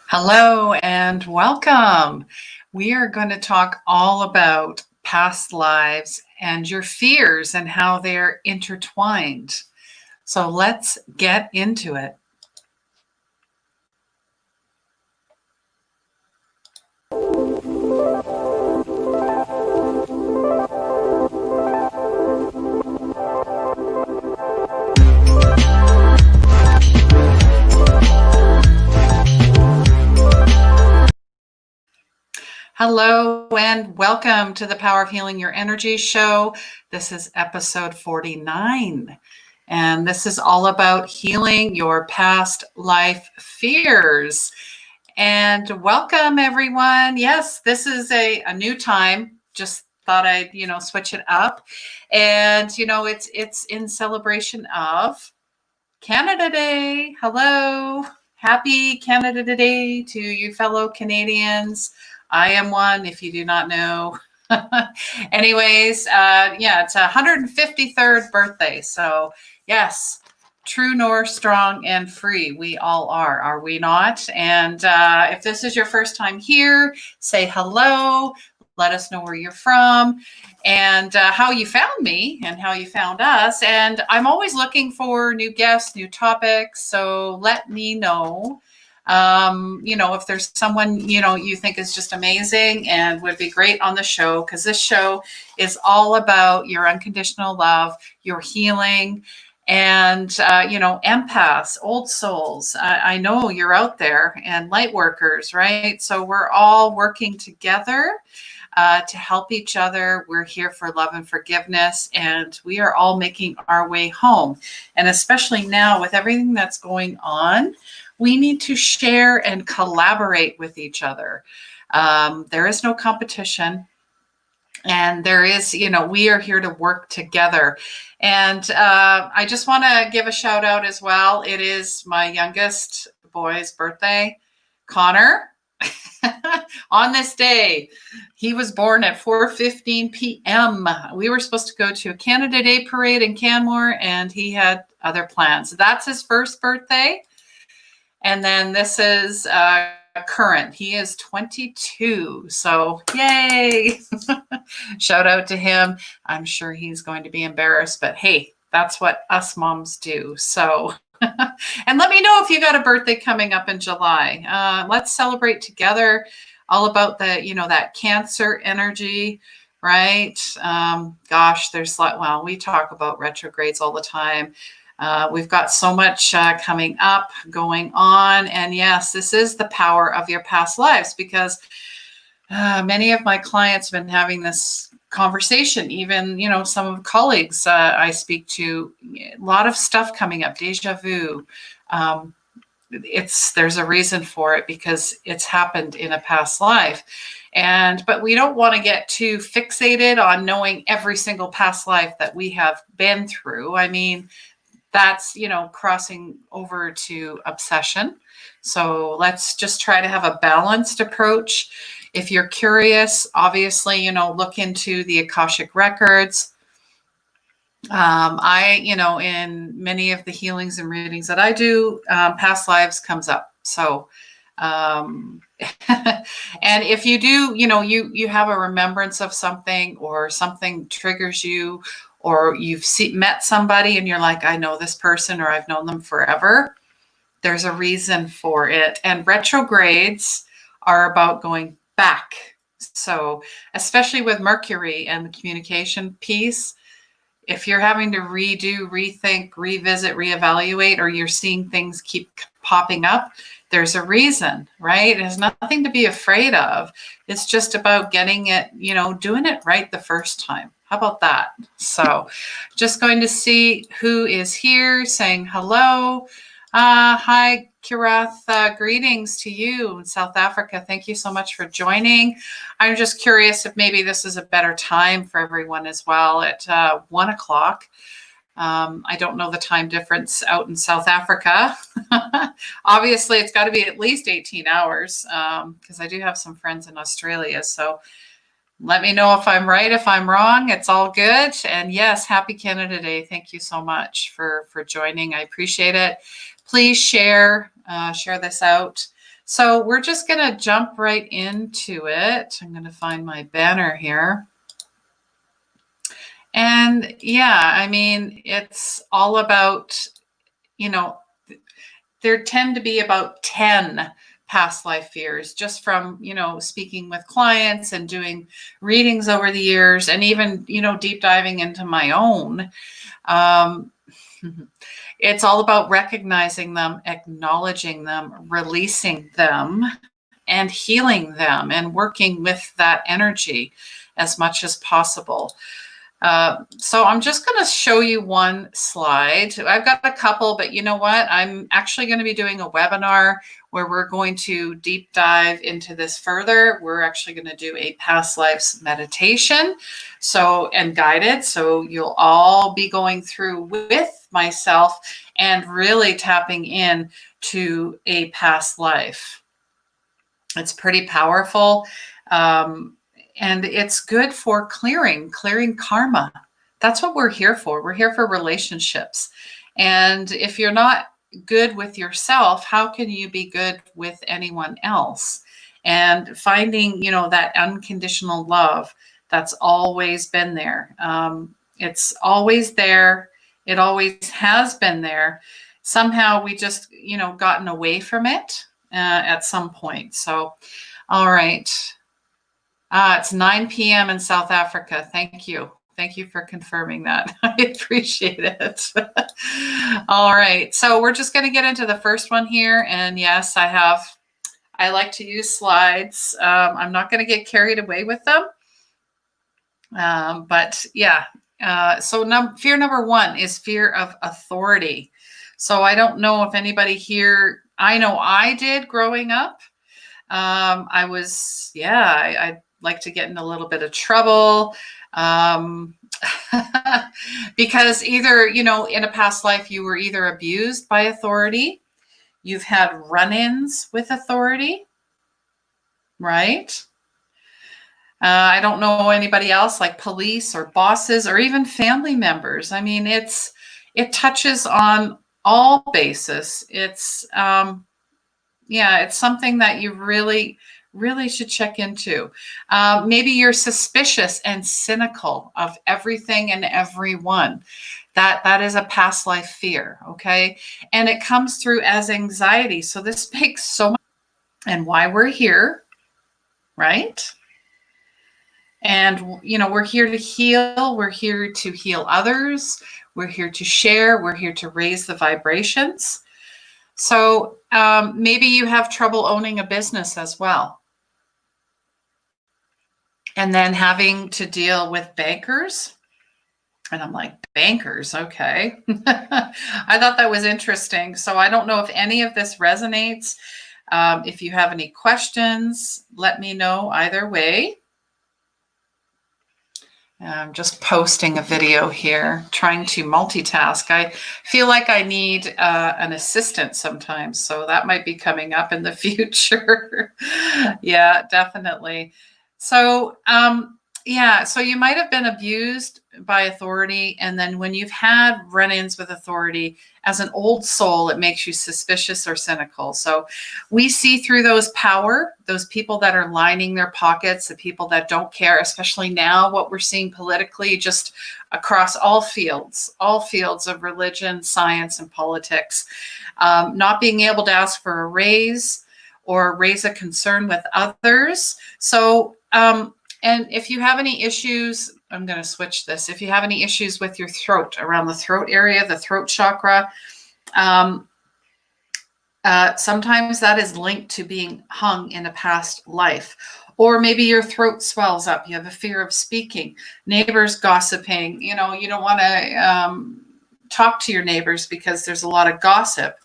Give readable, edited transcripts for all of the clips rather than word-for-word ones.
Hello and welcome. We are going to talk all about past lives and your fears and how they're intertwined. So let's get into it. Hello and welcome to the Power of Healing Your Energy show. This is episode 49. And this is all about healing your past life fears. And welcome, everyone. Yes, this is a new time. Just thought I'd, switch it up. And, it's in celebration of Canada Day. Hello. Happy Canada Day to you fellow Canadians. I am one, if you do not know. Anyways, it's 153rd birthday. So, yes, true north, strong, and free. We all are we not? And if this is your first time here, say hello. Let us know where you're from and how you found me and how you found us. And I'm always looking for new guests, new topics. So let me know. If there's someone, you think is just amazing and would be great on the show, because this show is all about your unconditional love, your healing, and, empaths, old souls. I know you're out there, and light workers, right? So we're all working together to help each other. We're here for love and forgiveness, and we are all making our way home. And especially now with everything that's going on, we need to share and collaborate with each other. There is no competition. And there is, we are here to work together. And I just want to give a shout out as well. It is my youngest boy's birthday, Connor. On this day, he was born at 4:15 p.m. We were supposed to go to a Canada Day parade in Canmore, and he had other plans. That's his first birthday. And then this is current. He is 22. So yay. Shout out to him. I'm sure he's going to be embarrassed, but hey, that's what us moms do. So, and let me know if you got a birthday coming up in July. Let's celebrate together. All about that Cancer energy, right? We talk about retrogrades all the time. We've got so much coming up, going on. And yes, this is the power of your past lives, because many of my clients have been having this conversation. Even, some of colleagues I speak to, a lot of stuff coming up, déjà vu. There's a reason for it, because it's happened in a past life. But we don't want to get too fixated on knowing every single past life that we have been through. I mean, that's, crossing over to obsession. So let's just try to have a balanced approach. If you're curious, obviously, look into the Akashic records. In many of the healings and readings that I do, past lives comes up. So, and if you do, you have a remembrance of something, or something triggers you, or you've met somebody and you're like, I know this person, or I've known them forever, there's a reason for it. And retrogrades are about going back. So especially with Mercury and the communication piece, if you're having to redo, rethink, revisit, reevaluate, or you're seeing things keep popping up, there's a reason, right? It has nothing to be afraid of. It's just about getting it, doing it right the first time. How about that? So just going to see who is here saying hello. Hi, Kirath. Greetings to you in South Africa. Thank you so much for joining. I'm just curious if maybe this is a better time for everyone as well at 1 o'clock. I don't know the time difference out in South Africa. Obviously, it's got to be at least 18 hours, because I do have some friends in Australia. So let me know if I'm right, if I'm wrong. It's all good. And yes, happy Canada Day. Thank you so much for joining. I appreciate it. Please share this out So we're just going to jump right into it. I'm going to find my banner here. And yeah, I mean, it's all about, there tend to be about 10 past life fears just from, speaking with clients and doing readings over the years, and even, deep diving into my own. It's all about recognizing them, acknowledging them, releasing them, and healing them, and working with that energy as much as possible. So I'm just going to show you one slide. I've got a couple, but you know what? I'm actually going to be doing a webinar where we're going to deep dive into this further. We're actually going to do a past lives meditation, and guided. So you'll all be going through with myself and really tapping in to a past life. It's pretty powerful. And it's good for clearing karma. That's what we're here for. We're here for relationships. And if you're not good with yourself, how can you be good with anyone else? And finding, that unconditional love that's always been there. It's always there. It always has been there. Somehow we just, gotten away from it at some point. So, all right. It's 9 p.m. in South Africa. Thank you. Thank you for confirming that. I appreciate it. All right. So we're just going to get into the first one here. And yes, I like to use slides. I'm not going to get carried away with them. But yeah. So fear number one is fear of authority. So I don't know if anybody here, I know I did growing up. I like to get in a little bit of trouble because either, in a past life, you were either abused by authority, you've had run-ins with authority, right? I don't know anybody else like police or bosses or even family members. I mean, it touches on all bases. It's something that you really should check into. Maybe you're suspicious and cynical of everything and everyone. That is a past life fear, okay? And it comes through as anxiety. So this makes so much, and why we're here, right? And, we're here to heal. We're here to heal others. We're here to share. We're here to raise the vibrations. So maybe you have trouble owning a business as well. And then having to deal with bankers. And I'm like, bankers, okay. I thought that was interesting. So I don't know if any of this resonates. If you have any questions, let me know either way. I'm just posting a video here, trying to multitask. I feel like I need an assistant sometimes, so that might be coming up in the future. Yeah, definitely. So, so you might have been abused by authority, and then when you've had run-ins with authority, as an old soul, it makes you suspicious or cynical. So we see through those people that are lining their pockets, the people that don't care, especially now what we're seeing politically, just across all fields of religion, science, and politics, not being able to ask for a raise or raise a concern with others. So, and if you have any issues, I'm going to switch this. If you have any issues with your throat, around the throat area, the throat chakra, sometimes that is linked to being hung in a past life. Or maybe your throat swells up. You have a fear of speaking, neighbors gossiping. You don't want to talk to your neighbors because there's a lot of gossip.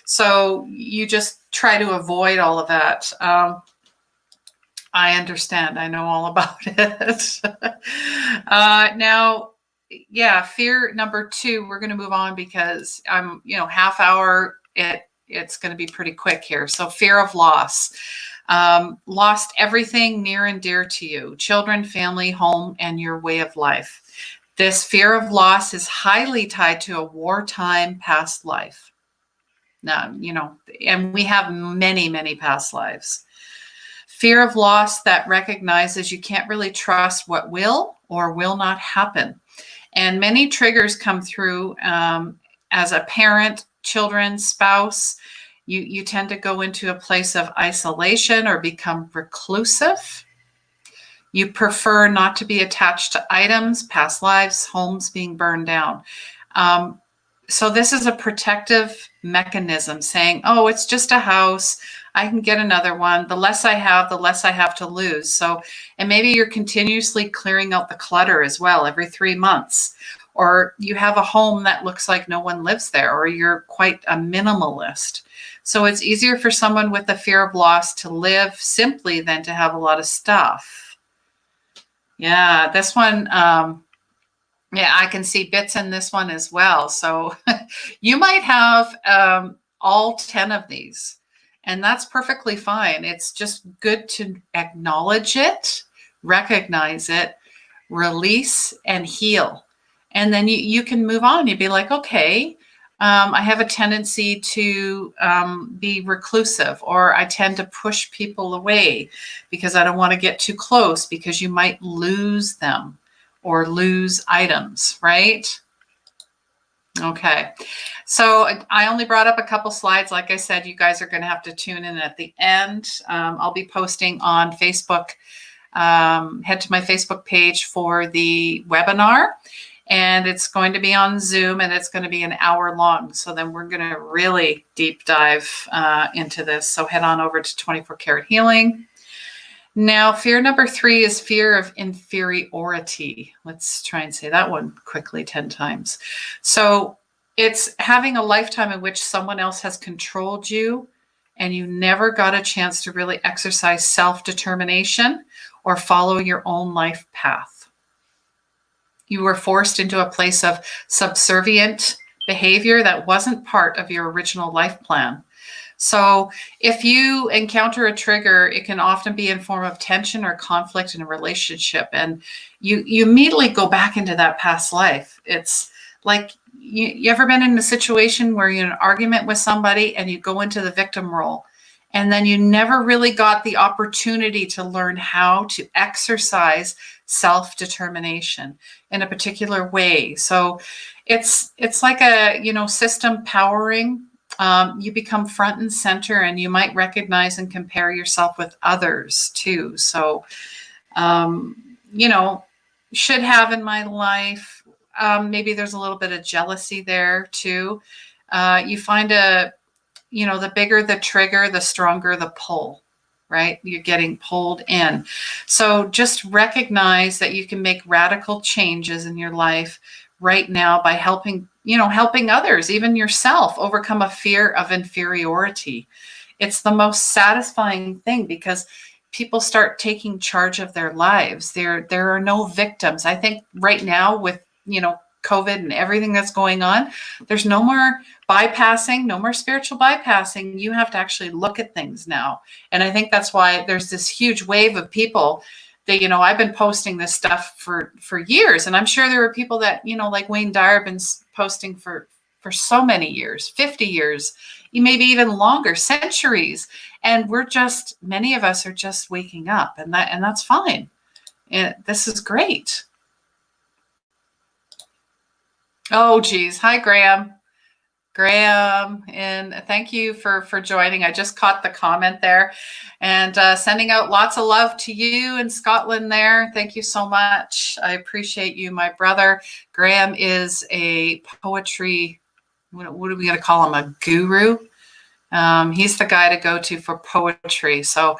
So you just try to avoid all of that. I understand. I know all about it. Now, fear number two, we're going to move on because I'm, half hour, it's going to be pretty quick here. So fear of loss. Lost everything near and dear to you, children, family, home, and your way of life. This fear of loss is highly tied to a wartime past life. And we have many, many past lives. Fear of loss that recognizes you can't really trust what will or will not happen. And many triggers come through as a parent, children, spouse. You tend to go into a place of isolation or become reclusive. You prefer not to be attached to items, past lives, homes being burned down. So this is a protective mechanism saying, oh, it's just a house. I can get another one. The less I have, the less I have to lose. So, and maybe you're continuously clearing out the clutter as well every 3 months, or you have a home that looks like no one lives there, or you're quite a minimalist. So it's easier for someone with a fear of loss to live simply than to have a lot of stuff. Yeah, this one, yeah, I can see bits in this one as well. So you might have all 10 of these, and that's perfectly fine. It's just good to acknowledge it, recognize it, release, and heal. And then you can move on. You'd be like, okay, I have a tendency to be reclusive, or I tend to push people away because I don't want to get too close because you might lose them or lose items, right? Okay, so I only brought up a couple slides. Like I said, you guys are going to have to tune in at the end. I'll be posting on Facebook. Head to my Facebook page for the webinar, and it's going to be on Zoom, and it's going to be an hour long. So then we're going to really deep dive into this. So head on over to 24 Karat Healing. Now, fear number 3 is fear of inferiority. Let's try and say that one quickly 10 times. So it's having a lifetime in which someone else has controlled you and you never got a chance to really exercise self-determination or follow your own life path. You were forced into a place of subservient behavior that wasn't part of your original life plan. So if you encounter a trigger, it can often be in form of tension or conflict in a relationship. And you immediately go back into that past life. It's like, you ever been in a situation where you're in an argument with somebody and you go into the victim role, and then you never really got the opportunity to learn how to exercise self-determination in a particular way. So it's like a, system powering. You become front and center, and you might recognize and compare yourself with others too. So, should have in my life, maybe there's a little bit of jealousy there too. You find the bigger the trigger, the stronger the pull, right? You're getting pulled in. So just recognize that you can make radical changes in your life right now by helping others, even yourself, overcome a fear of inferiority. It's the most satisfying thing because people start taking charge of their lives. There are no victims. I think right now with, COVID and everything that's going on, there's no more bypassing, no more spiritual bypassing. You have to actually look at things now. And I think that's why there's this huge wave of people that, I've been posting this stuff for years. And I'm sure there are people that, like Wayne Dyer, been posting for so many years, 50 years, maybe even longer, centuries. And many of us are just waking up, and that's fine. And this is great. Oh, geez. Hi, Graham. And thank you for joining. I just caught the comment there, and sending out lots of love to you in Scotland there. Thank you so much. I appreciate you, my brother. Graham is a poetry, what are we going to call him, a guru? He's the guy to go to for poetry. So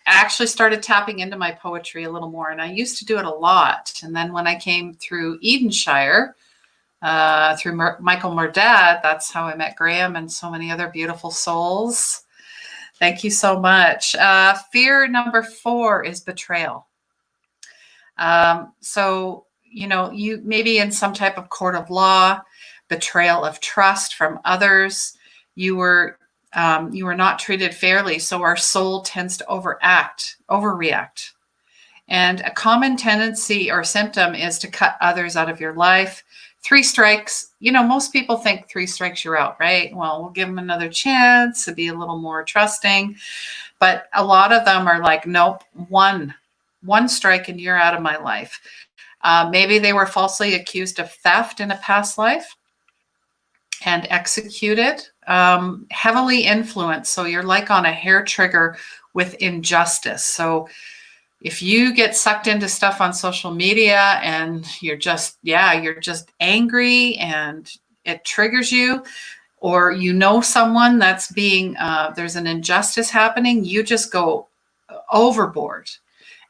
I actually started tapping into my poetry a little more, and I used to do it a lot. And then when I came through Edenshire, through Michael Murdad, that's how I met Graham and so many other beautiful souls. Thank you so much. Fear number 4 is betrayal. So, you maybe in some type of court of law, betrayal of trust from others. You were not treated fairly, so our soul tends to overreact. And a common tendency or symptom is to cut others out of your life, 3 strikes, most people think 3 strikes you're out, right? Well, we'll give them another chance to be a little more trusting. But a lot of them are like, nope, one strike and you're out of my life. Maybe they were falsely accused of theft in a past life and executed, heavily influenced. So you're like on a hair trigger with injustice. So if you get sucked into stuff on social media and you're just angry and it triggers you, or someone that's being, there's an injustice happening, you just go overboard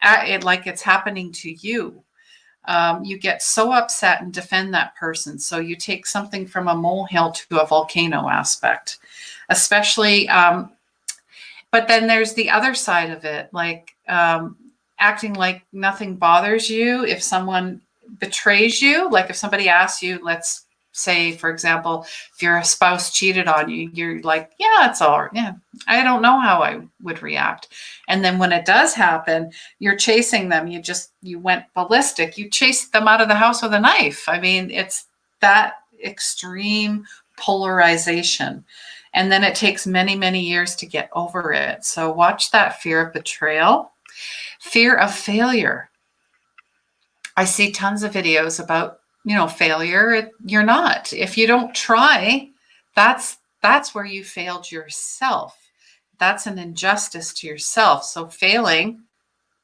at it like it's happening to you. You get so upset and defend that person. So you take something from a molehill to a volcano aspect, especially. But then there's the other side of it, like acting like nothing bothers you. If someone betrays you, like if somebody asks you, let's say, for example, if your spouse cheated on you, you're like, yeah, it's all right. Yeah, I don't know how I would react. And then when it does happen, you're chasing them. You went ballistic. You chased them out of the house with a knife. I mean, it's that extreme polarization. And then it takes many, many years to get over it. So watch that fear of betrayal, fear of failure. I see tons of videos about failure. You're not. If you don't try, that's where you failed yourself. That's an injustice to yourself. So failing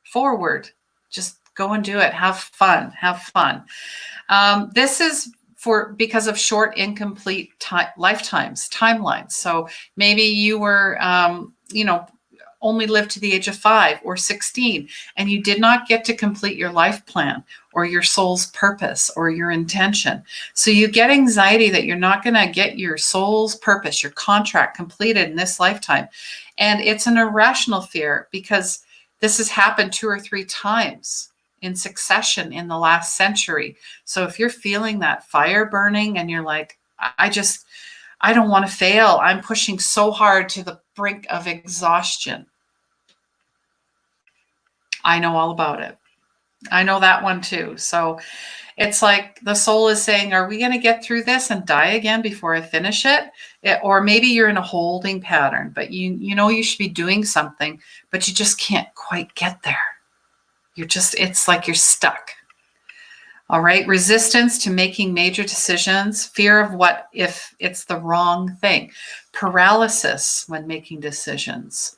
forward, just go and do it. Have fun. This is because of short, incomplete timelines. So maybe you were, only lived to the age of 5 or 16, and you did not get to complete your life plan or your soul's purpose or your intention. So you get anxiety that you're not going to get your soul's purpose, your contract completed in this lifetime. And it's an irrational fear because this has happened 2 or 3 times in succession in the last century. So if you're feeling that fire burning and you're like, I don't want to fail. I'm pushing so hard to the brink of exhaustion. I know all about it. I know that one too. So it's like the soul is saying, are we going to get through this and die again before I finish it? Or maybe you're in a holding pattern, but you should be doing something, but you just can't quite get there. It's like you're stuck. All right. Resistance to making major decisions, fear of what if it's the wrong thing, paralysis when making decisions.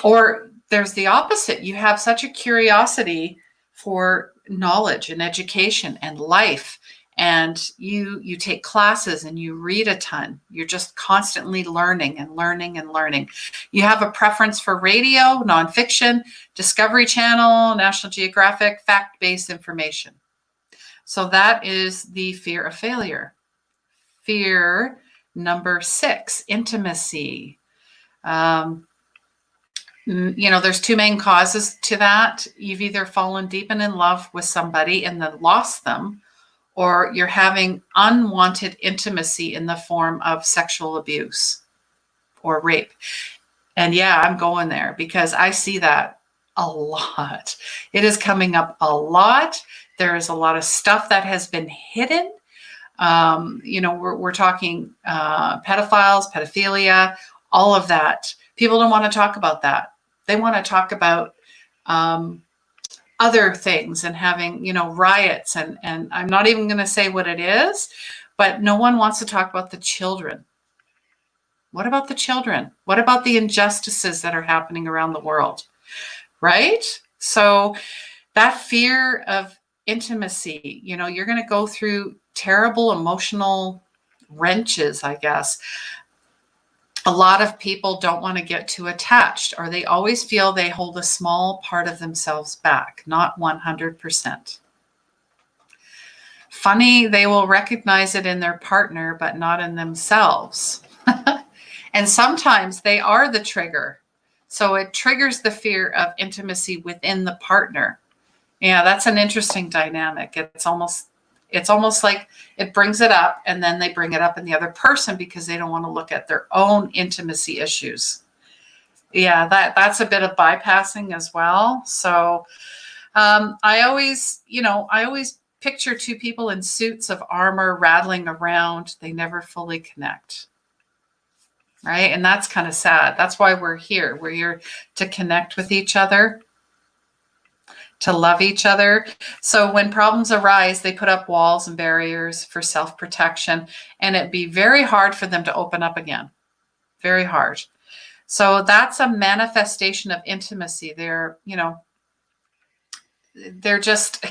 Or there's the opposite. You have such a curiosity for knowledge and education and life, and you take classes and you read a ton. You're just constantly learning and learning and learning. You have a preference for radio, nonfiction, Discovery Channel, National Geographic, fact-based information. So that is the fear of failure. Fear number 6, intimacy. There's 2 main causes to that. You've either fallen deep and in love with somebody and then lost them, or you're having unwanted intimacy in the form of sexual abuse or rape. And yeah, I'm going there because I see that a lot. It is coming up a lot. There is a lot of stuff that has been hidden. We're talking pedophiles, pedophilia, all of that. People don't want to talk about that. They want to talk about other things and having, riots. And I'm not even going to say what it is, but no one wants to talk about the children. What about the children? What about the injustices that are happening around the world? Right? So that fear of intimacy, you're going to go through terrible emotional wrenches, I guess. A lot of people don't want to get too attached, or they always feel they hold a small part of themselves back, not 100%. Funny, they will recognize it in their partner, but not in themselves. And sometimes they are the trigger. So it triggers the fear of intimacy within the partner. Yeah, that's an interesting dynamic. It's almost like it brings it up and then they bring it up in the other person because they don't want to look at their own intimacy issues. Yeah, that's a bit of bypassing as well. So I always picture two people in suits of armor rattling around. They never fully connect. Right? And that's kind of sad. That's why we're here. We're here to connect with each other, to love each other. So when problems arise, they put up walls and barriers for self-protection, and it'd be very hard for them to open up again. Very hard. So that's a manifestation of intimacy. They're just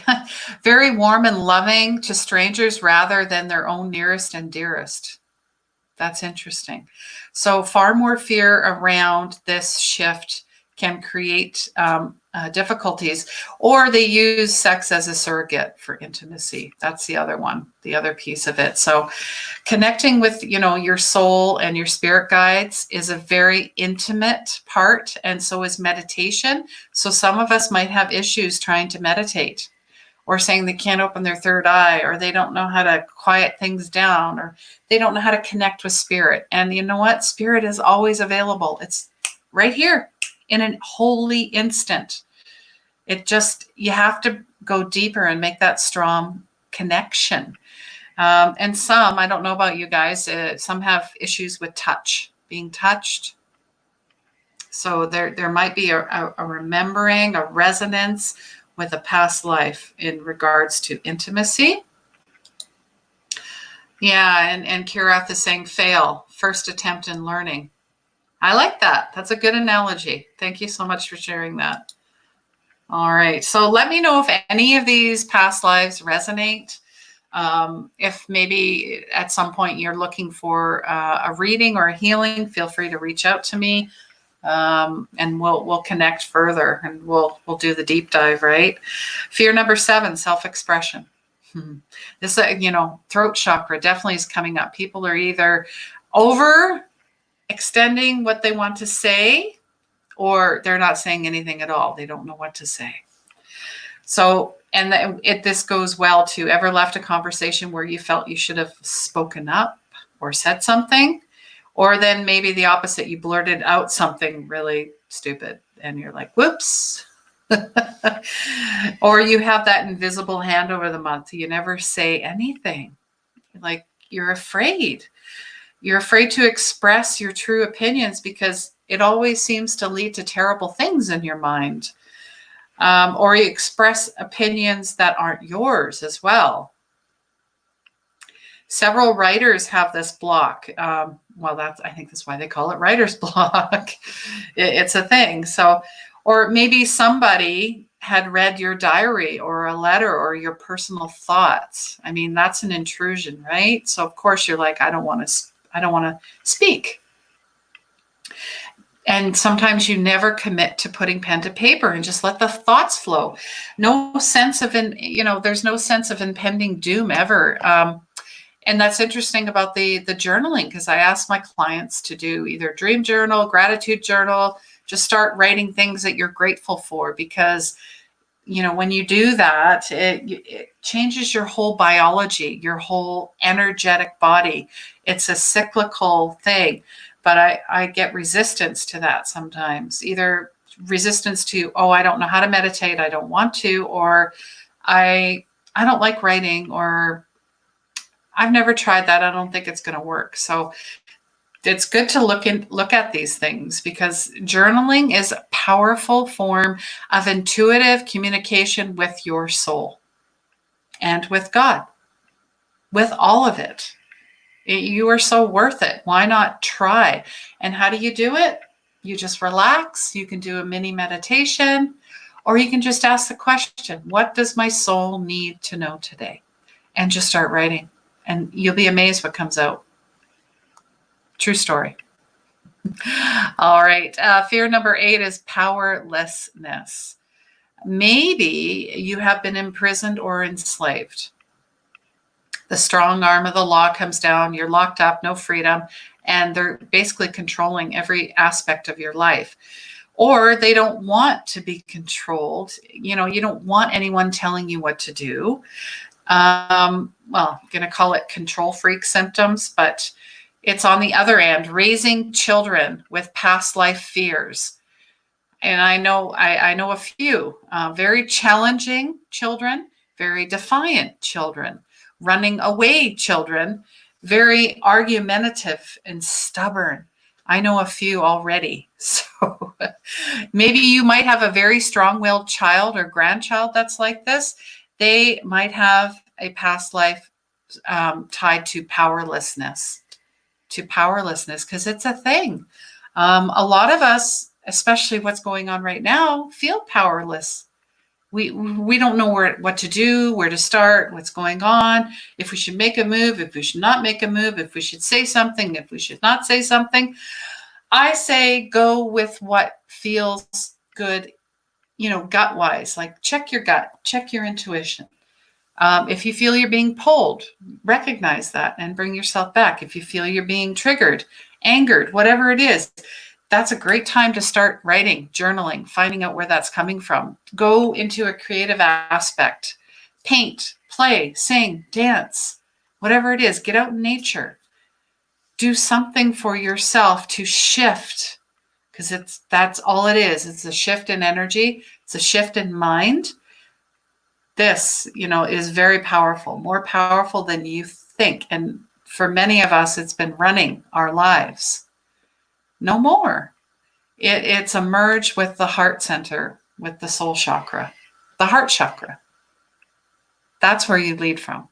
very warm and loving to strangers rather than their own nearest and dearest. That's interesting. So far more fear around this shift can create difficulties, or they use sex as a surrogate for intimacy. That's the other one, the other piece of it. So connecting with, your soul and your spirit guides is a very intimate part, and so is meditation. So some of us might have issues trying to meditate, or saying they can't open their third eye, or they don't know how to quiet things down, or they don't know how to connect with spirit. And you know what? Spirit is always available. It's right here in a holy instant. You have to go deeper and make that strong connection. And some, I don't know about you guys, some have issues with touch, being touched. So there might be a remembering, a resonance with a past life in regards to intimacy. Yeah, and Kirath is saying fail, first attempt in learning. I like that. That's a good analogy. Thank you so much for sharing that. All right. So let me know if any of these past lives resonate. If maybe at some point you're looking for a reading or a healing, feel free to reach out to me, and we'll connect further, and we'll do the deep dive. Right. Fear number 7, self-expression. This, throat chakra definitely is coming up. People are either over extending what they want to say, or they're not saying anything at all. They don't know what to say. So, and this goes well to ever left a conversation where you felt you should have spoken up or said something, or then maybe the opposite, you blurted out something really stupid and you're like, whoops. Or you have that invisible hand over the mouth. You never say anything. Like you're afraid. You're afraid to express your true opinions because it always seems to lead to terrible things in your mind. Or you express opinions that aren't yours as well. Several writers have this block. I think that's why they call it writer's block. It's a thing. So, or maybe somebody had read your diary or a letter or your personal thoughts. I mean, that's an intrusion, right? So of course you're like, I don't want to speak. And sometimes you never commit to putting pen to paper and just let the thoughts flow. No sense of, there's no sense of impending doom ever. And that's interesting about the journaling, because I ask my clients to do either dream journal, gratitude journal, just start writing things that you're grateful for, because, when you do that, it changes your whole biology, your whole energetic body. It's a cyclical thing. But I get resistance to that sometimes, either resistance to, I don't know how to meditate, I don't want to, or I don't like writing, or I've never tried that, I don't think it's going to work. So it's good to look at these things, because journaling is a powerful form of intuitive communication with your soul and with God, with all of it. You are so worth it. Why not try? And how do you do it? You just relax. You can do a mini meditation, or you can just ask the question, what does my soul need to know today? And just start writing, and you'll be amazed what comes out. True story. All right. Fear number 8 is powerlessness. Maybe you have been imprisoned or enslaved. The strong arm of the law comes down, you're locked up, no freedom, and they're basically controlling every aspect of your life. Or they don't want to be controlled. You don't want anyone telling you what to do. I'm going to call it control freak symptoms, but it's on the other end, raising children with past life fears. And I know a few very challenging children, very defiant children, running away children, very argumentative and stubborn. I know a few already. So maybe you might have a very strong-willed child or grandchild that's like this. They might have a past life tied to powerlessness, because it's a thing. A lot of us, especially what's going on right now, feel powerless. We don't know what to do, where to start, what's going on, if we should make a move, if we should not make a move, if we should say something, if we should not say something. I say go with what feels good, gut-wise. Like check your gut, check your intuition. If you feel you're being pulled, recognize that and bring yourself back. If you feel you're being triggered, angered, whatever it is, that's a great time to start writing, journaling, finding out where that's coming from. Go into a creative aspect. Paint, play, sing, dance, whatever it is. Get out in nature. Do something for yourself to shift, because that's all it is. It's a shift in energy. It's a shift in mind. This, is very powerful, more powerful than you think. And for many of us, it's been running our lives. No more. It's a merge with the heart center, with the soul chakra, the heart chakra. That's where you lead from.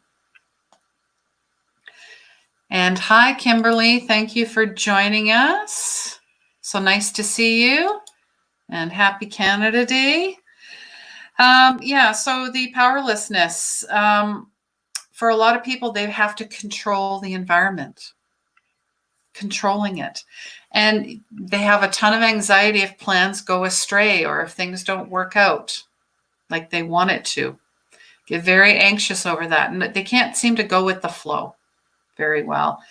And hi, Kimberly. Thank you for joining us. So nice to see you. And happy Canada Day. So the powerlessness. For a lot of people, they have to control the environment, controlling it. And they have a ton of anxiety if plans go astray or if things don't work out like they want it to. Get very anxious over that. And they can't seem to go with the flow very well.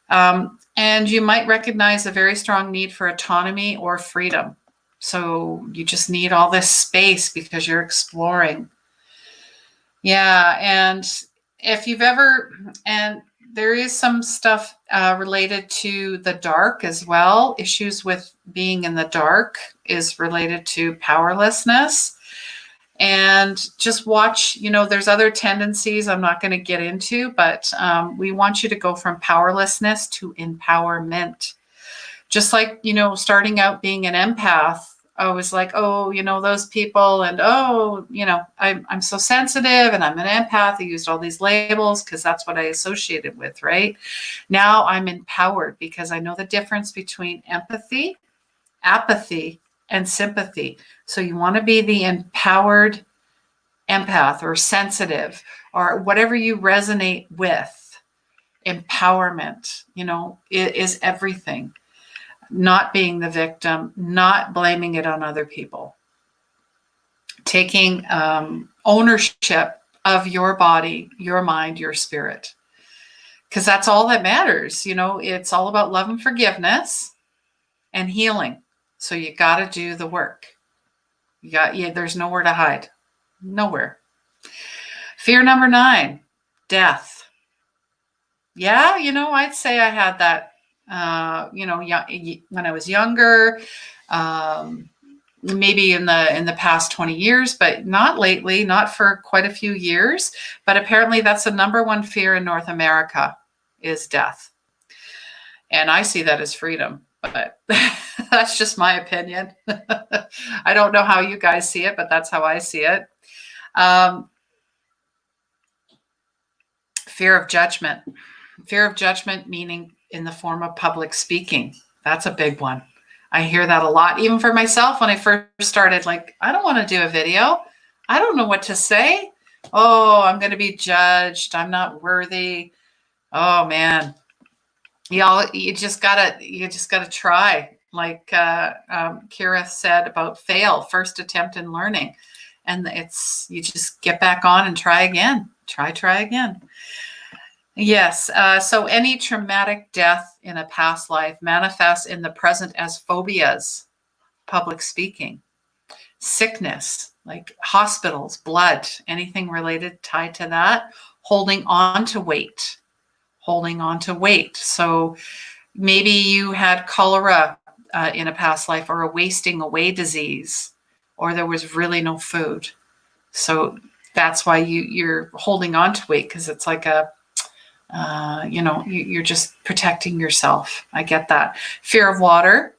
And you might recognize a very strong need for autonomy or freedom. So you just need all this space because you're exploring. Yeah, and if you've ever, and there is some stuff related to the dark as well. Issues with being in the dark is related to powerlessness. And just watch, there's other tendencies I'm not going to get into, but we want you to go from powerlessness to empowerment. Just like, starting out being an empath, I was like, those people, and I'm so sensitive and I'm an empath. I used all these labels because that's what I associated with, right? Now I'm empowered because I know the difference between empathy, apathy, and sympathy. So you want to be the empowered empath or sensitive or whatever you resonate with. Empowerment, is everything. Not being the victim, not blaming it on other people. Taking ownership of your body, your mind, your spirit. Because that's all that matters. It's all about love and forgiveness and healing. So you got to do the work. There's nowhere to hide. Nowhere. Fear number 9, death. Yeah, I'd say I had that, when I was younger, maybe in the past 20 years, but not lately, not for quite a few years. But apparently that's the number one fear in North America is death. And I see that as freedom, but that's just my opinion. I don't know how you guys see it, but that's how I see it. Fear of judgment. Fear of judgment, meaning in the form of public speaking. That's a big one. I hear that a lot, even for myself when I first started, like, I don't want to do a video. I don't know what to say. Oh, I'm going to be judged. I'm not worthy. Oh man. You just gotta try. Like Kira said about fail, first attempt in learning. And you just get back on and try again. Try again. Yes. So any traumatic death in a past life manifests in the present as phobias, public speaking, sickness, like hospitals, blood, anything related tied to that, holding on to weight. So maybe you had cholera in a past life, or a wasting away disease, or there was really no food. So That's why you're holding on to weight, because it's like a, you're just protecting yourself. I get that. Fear of water,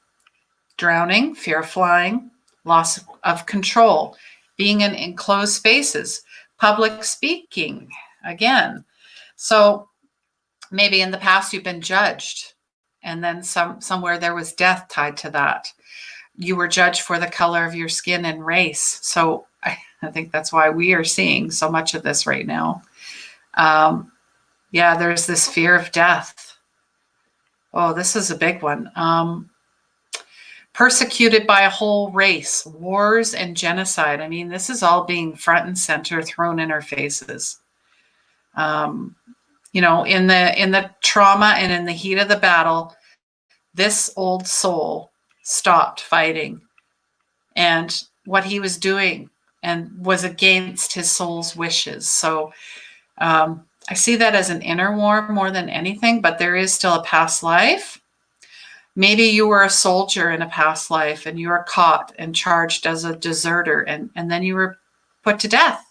drowning, fear of flying, loss of control, being in enclosed spaces, public speaking, again. So maybe in the past you've been judged, and then somewhere there was death tied to that. You were judged for the color of your skin and race. So I think that's why we are seeing so much of this right now. There's this fear of death. Oh, this is a big one. Persecuted by a whole race, wars and genocide. I mean, this is all being front and center, thrown in our faces. In the trauma and in the heat of the battle, this old soul stopped fighting, and what he was doing and was against his soul's wishes. So I see that as an inner war more than anything, but there is still a past life. Maybe you were a soldier in a past life and you were caught and charged as a deserter, and then you were put to death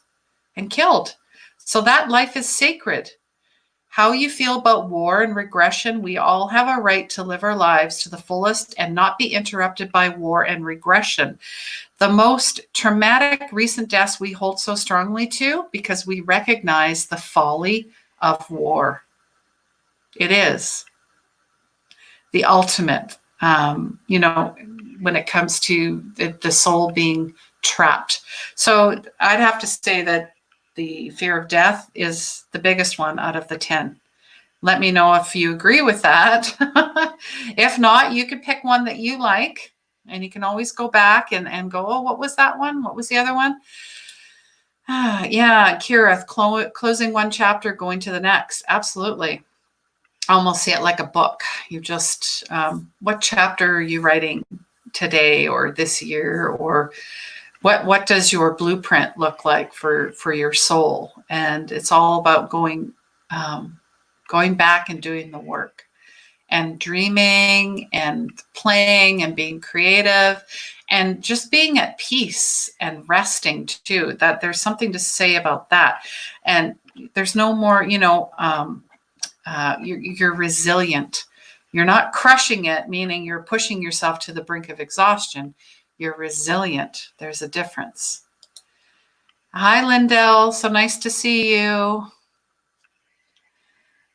and killed. So that life is sacred. How you feel about war and regression, we all have a right to live our lives to the fullest and not be interrupted by war and regression. The most traumatic recent deaths we hold so strongly to because we recognize the folly of war. It is the ultimate, when it comes to the soul being trapped. So I'd have to say that the fear of death is the biggest one out of the 10. Let me know if you agree with that. If not, you could pick one that you like, and you can always go back and go, oh, what was that one? What was the other one? Kira, closing one chapter, going to the next. Absolutely. I almost see it like a book. You just, what chapter are you writing today or this year, or what does your blueprint look like for your soul? And it's all about going back and doing the work and dreaming and playing and being creative and just being at peace and resting too. That there's something to say about that. And there's no more, you're resilient. You're not crushing it, meaning you're pushing yourself to the brink of exhaustion. You're resilient. There's a difference. Hi, Lindell. So nice to see you.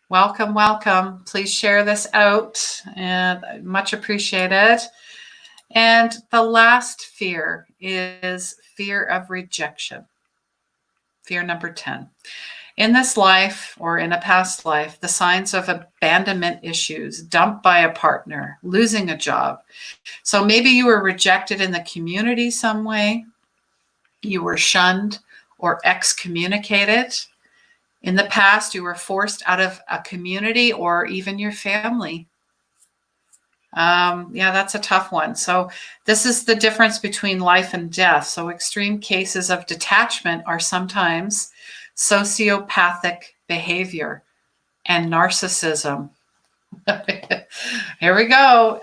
Welcome, welcome. Please share this out, and much appreciated. And the last fear is fear of rejection. Fear number 10. In this life or in a past life, the signs of abandonment issues, dumped by a partner, losing a job. So maybe you were rejected in the community some way, you were shunned or excommunicated. In the past, you were forced out of a community or even your family. That's a tough one. So this is the difference between life and death. So extreme cases of detachment are sometimes sociopathic behavior and narcissism. Here we go.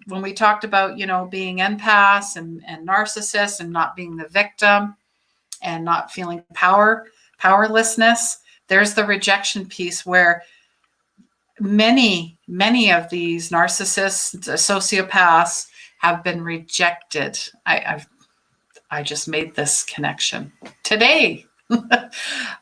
When we talked about, being empaths and narcissists and not being the victim and not feeling powerlessness, there's the rejection piece where many of these narcissists, sociopaths have been rejected. I just made this connection today.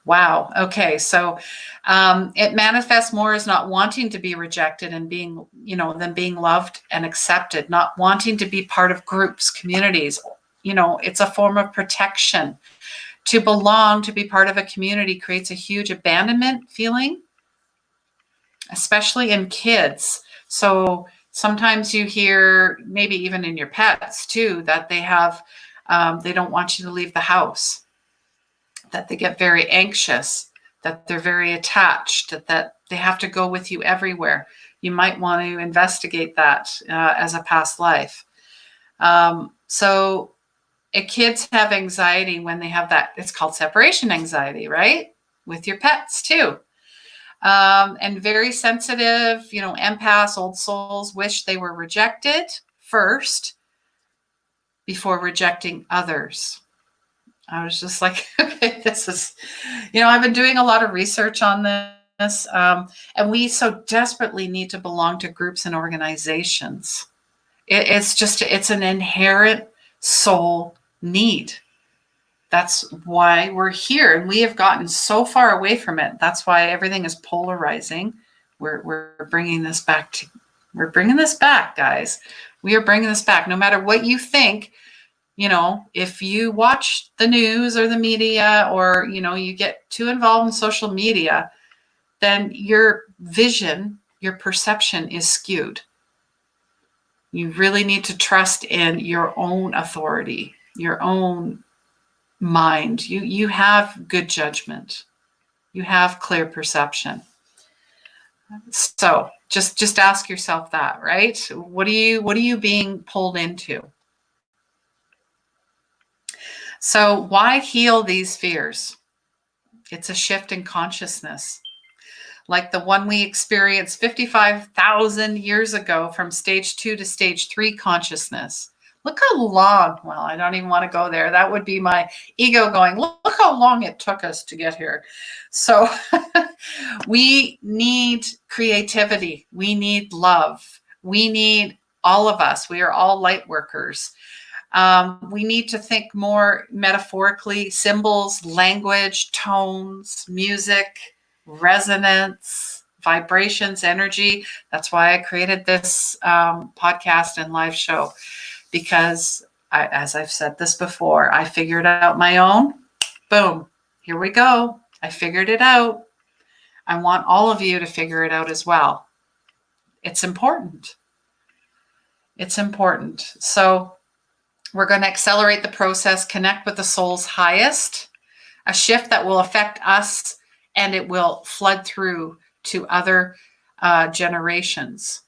Wow. Okay. So it manifests more as not wanting to be rejected and being, than being loved and accepted, not wanting to be part of groups, communities. It's a form of protection. To belong, to be part of a community creates a huge abandonment feeling, especially in kids. So sometimes you hear, maybe even in your pets too, that they have, they don't want you to leave the house, that they get very anxious, that they're very attached, that they have to go with you everywhere. You might want to investigate that as a past life. So kids have anxiety when they have that. It's called separation anxiety, right? With your pets too. And very sensitive, empaths, old souls wish they were rejected first before rejecting others. I was just like, okay, this is, I've been doing a lot of research on this. And we so desperately need to belong to groups and organizations. It's an inherent soul need. That's why we're here. And we have gotten so far away from it. That's why everything is polarizing. We're bringing this back we're bringing this back, guys. We are bringing this back. No matter what you think, if you watch the news or the media, or, you get too involved in social media, then your vision, your perception is skewed. You really need to trust in your own authority, your own mind. You have good judgment. You have clear perception. So just ask yourself that, right? What are you being pulled into? So why heal these fears? It's a shift in consciousness, like the one we experienced 55,000 years ago from stage 2 to stage 3 consciousness. Look how long, well, I don't even want to go there. That would be my ego going, look how long it took us to get here. So we need creativity. We need love. We need all of us. We are all light workers. We need to think more metaphorically, symbols, language, tones, music, resonance, vibrations, energy. That's why I created this podcast and live show, because as I've said this before, I figured out my own. Boom, here we go. I figured it out. I want all of you to figure it out as well. It's important. It's important. So we're going to accelerate the process, connect with the soul's highest, a shift that will affect us, and it will flood through to other generations.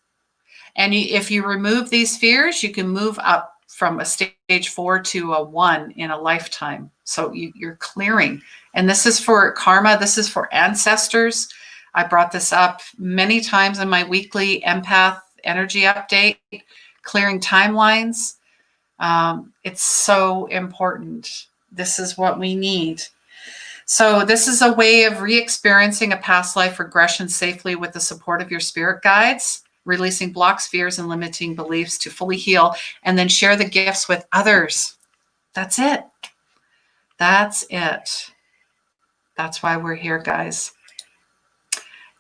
And if you remove these fears, you can move up from a stage 4 to a 1 in a lifetime. So you're clearing. And this is for karma. This is for ancestors. I brought this up many times in my weekly empath energy update, clearing timelines. It's so important. This is what we need. So this is a way of re-experiencing a past life regression safely with the support of your spirit guides, releasing blocks, fears, and limiting beliefs to fully heal, and then share the gifts with others. That's it. That's it. That's why we're here, guys.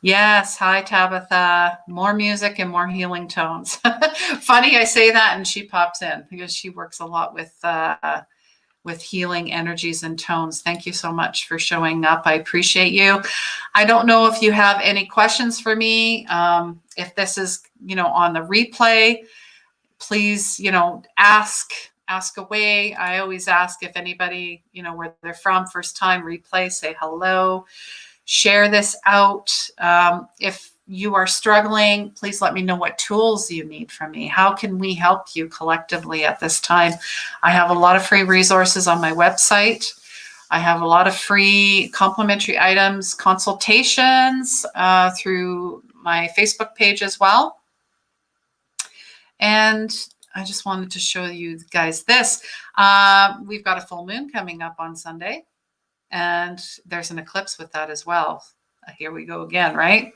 Yes. Hi, Tabitha. More music and more healing tones. Funny I say that and she pops in because she works a lot with healing energies and tones. Thank you so much for showing up. I appreciate you. I don't know if you have any questions for me. If this is, on the replay, please, ask away. I always ask if anybody, where they're from, first time replay, say hello. Share this out. If you are struggling, please let me know what tools you need from me. How can we help you collectively at this time? I have a lot of free resources on my website. I have a lot of free complimentary items, consultations through my Facebook page as well. And I just wanted to show you guys this. We've got a full moon coming up on Sunday. And there's an eclipse with that as well. Here we go again, right?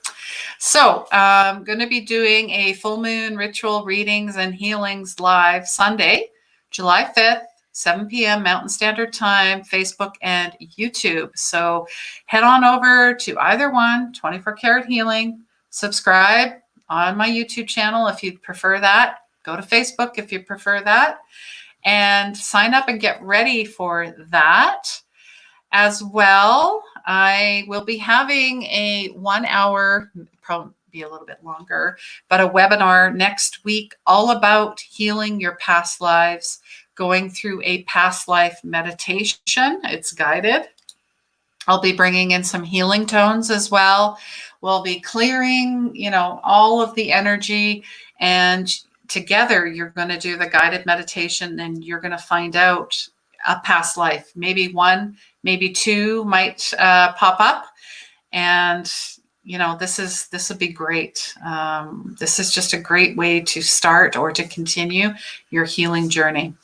So I'm going to be doing a full moon ritual readings and healings live Sunday, July 5th, 7 p.m. Mountain Standard Time, Facebook and YouTube. So head on over to either one, 24 Karat Healing. Subscribe on my YouTube channel if you'd prefer that. Go to Facebook if you prefer that. And sign up and get ready for that. As well, I will be having a 1 hour, probably be a little bit longer, but a webinar next week all about healing your past lives, going through a past life meditation. It's guided. I'll be bringing in some healing tones as well. We'll be clearing, all of the energy, and together you're going to do the guided meditation, and you're going to find out a past life. Maybe one, maybe two might pop up, and this would be great. This is just a great way to start or to continue your healing journey.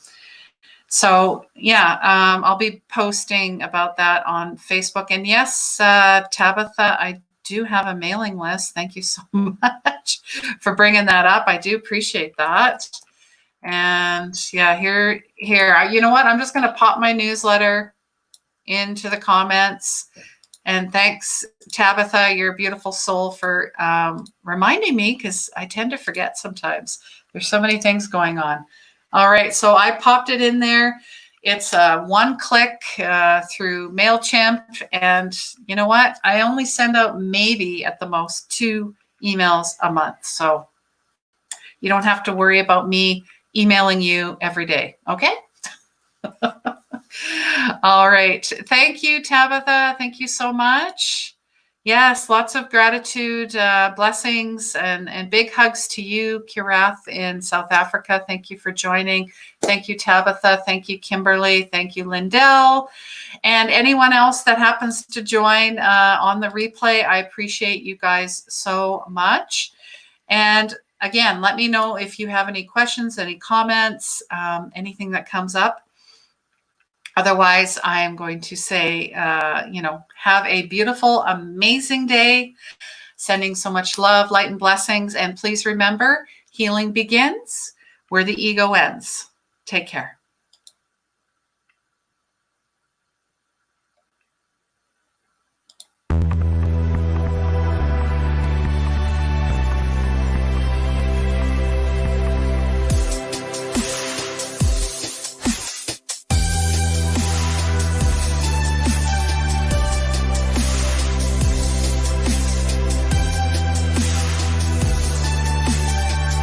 So yeah, I'll be posting about that on Facebook. And yes, Tabitha, I do have a mailing list. Thank you so much for bringing that up. I do appreciate that. And yeah, here, you know what? I'm just going to pop my newsletter into the comments. And thanks, Tabitha, you're a beautiful soul, for reminding me, because I tend to forget sometimes. There's so many things going on. All right, so I popped it in there. It's one click through MailChimp. And you know what? I only send out maybe at the most 2 emails a month. So you don't have to worry about me emailing you every day. Okay? All right. Thank you, Tabitha. Thank you so much. Yes, lots of gratitude, blessings, and big hugs to you, Kirath in South Africa. Thank you for joining. Thank you, Tabitha. Thank you, Kimberly. Thank you, Lindell. And anyone else that happens to join on the replay, I appreciate you guys so much. And again, let me know if you have any questions, any comments, anything that comes up. Otherwise, I am going to say, have a beautiful, amazing day. Sending so much love, light, and blessings. And please remember, healing begins where the ego ends. Take care.